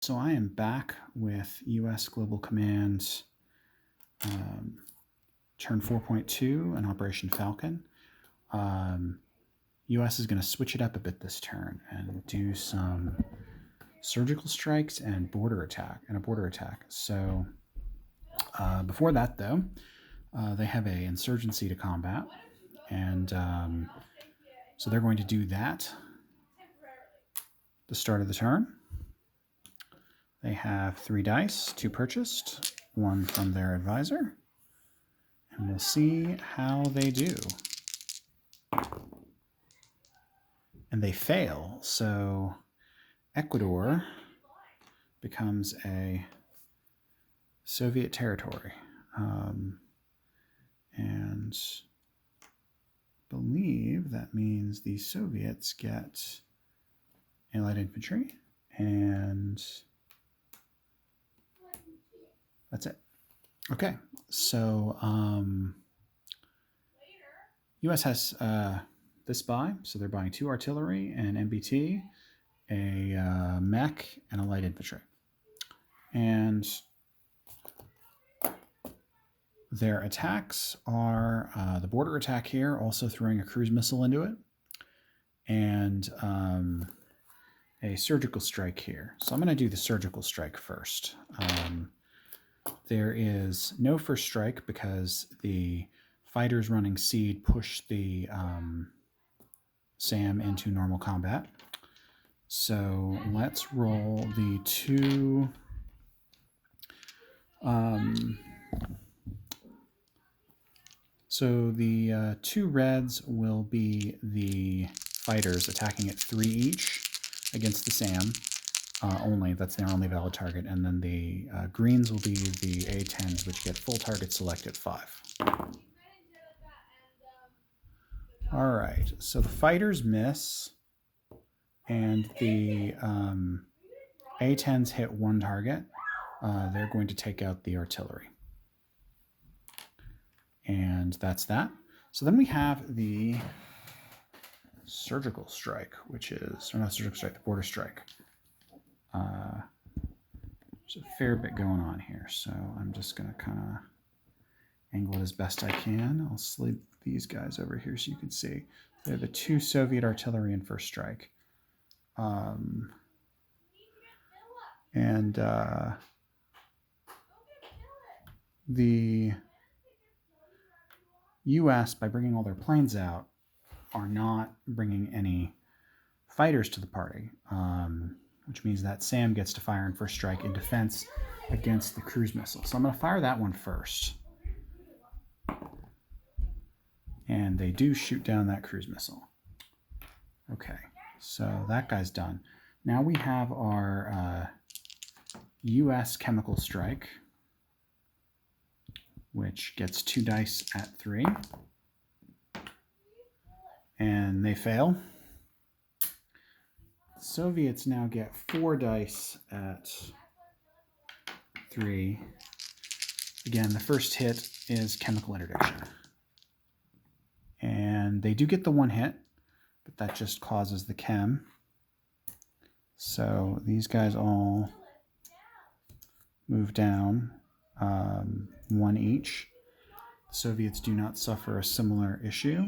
So I am back with U.S. Global Command turn 4.2 and Operation Falcon. U.S. is going to switch it up a bit this turn and do some surgical strikes and a border attack. So before that, though, they have an insurgency to combat, and so they're going to do that at the start of the turn. They have 3 dice, 2 purchased, 1 from their advisor, and we'll see how they do. And they fail, so Ecuador becomes a Soviet territory. And I believe that means the Soviets get allied infantry, and that's it. Okay, so U.S. has this buy, so they're buying 2 artillery and MBT, a mech, and a light infantry. And their attacks are the border attack here, also throwing a cruise missile into it, and a surgical strike here. So I'm going to do the surgical strike first. There is no first strike because the fighters running seed push the SAM into normal combat. So let's roll the 2 so the 2 reds will be the fighters attacking at 3 each against the SAM only. That's their only valid target. And then the greens will be the A10s, which get full target select at 5. All right, so the fighters miss, and the A10s hit 1 target. They're going to take out the artillery. And that's that. So then we have the surgical strike, which is, or not surgical strike, the border strike. There's a fair bit going on here, so I'm just going to kind of angle it as best I can. I'll slide these guys over here so you can see. They're the 2 Soviet artillery in first strike. The U.S., by bringing all their planes out, are not bringing any fighters to the party, which means that SAM gets to fire in first strike in defense against the cruise missile. So I'm going to fire that one first. And they do shoot down that cruise missile. Okay, so that guy's done. Now we have our U.S. chemical strike, which gets 2 dice at 3. And they fail. The Soviets now get 4 dice at 3. Again, the first hit is chemical interdiction. And they do get the 1 hit, but that just causes the chem. So these guys all move down 1 each. The Soviets do not suffer a similar issue.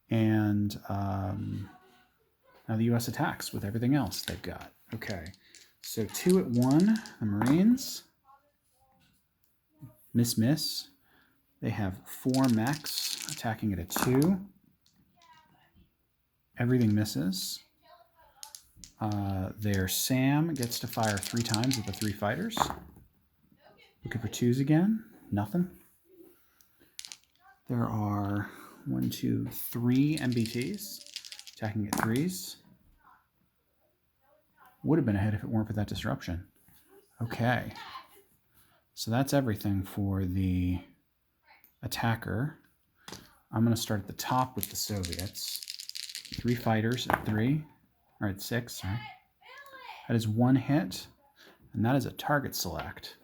And now the U.S. attacks with everything else they've got. Okay, so 2 at 1, the Marines. Miss. They have 4 mechs attacking at a 2. Everything misses. Their SAM gets to fire 3 times at the 3 fighters. Looking for 2s again. Nothing. There are 1, 2, 3 MBTs attacking at 3s. Would have been a hit if it weren't for that disruption. Okay. So that's everything for the attacker. I'm going to start at the top with the Soviets. 3 fighters at 3, or at 6, sorry. That is 1 hit, and that is a target select.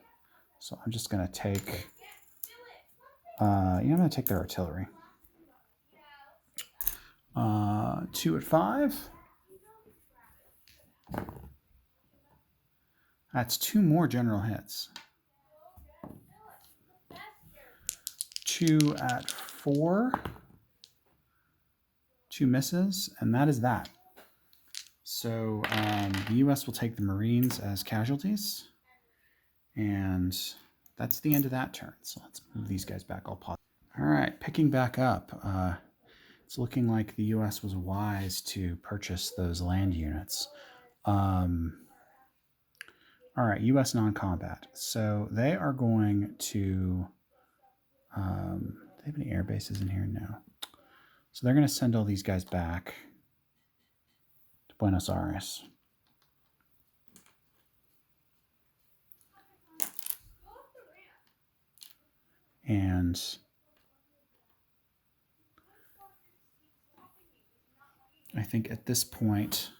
So I'm just going to take, I'm going to take their artillery. 2 at 5. That's 2 more general hits. 2 at 4. 2 misses, and that is that. So the U.S. will take the Marines as casualties, and that's the end of that turn. So let's move these guys back. I'll pause. All right, picking back up. It's looking like the U.S. was wise to purchase those land units. All right, U.S. non-combat. So they are going to... do they have any air bases in here? No. So they're going to send all these guys back to Buenos Aires. And I think at this point,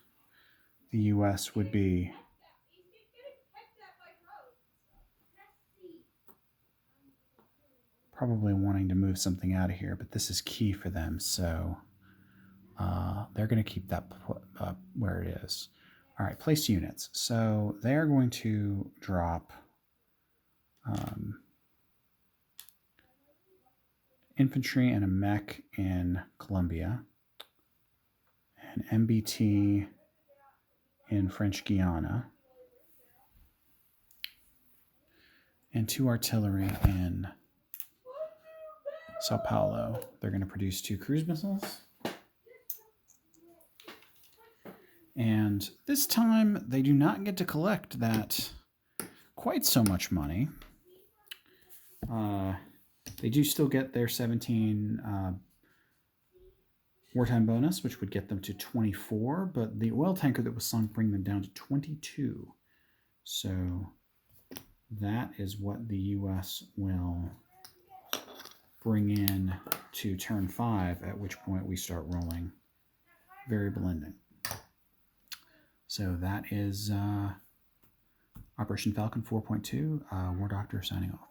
the U.S. would be probably wanting to move something out of here, but this is key for them, so they're going to keep that where it is. All right, place units. So they're going to drop infantry and a mech in Colombia, and MBT in French Guiana, and 2 artillery in Sao Paulo. They're going to produce 2 cruise missiles. And this time, they do not get to collect that quite so much money. They do still get their 17 wartime bonus, which would get them to 24, but the oil tanker that was sunk bring them down to 22. So that is what the U.S. will bring in to turn 5, at which point we start rolling variable ending. So that is Operation Falcon 4.2. War Doctor signing off.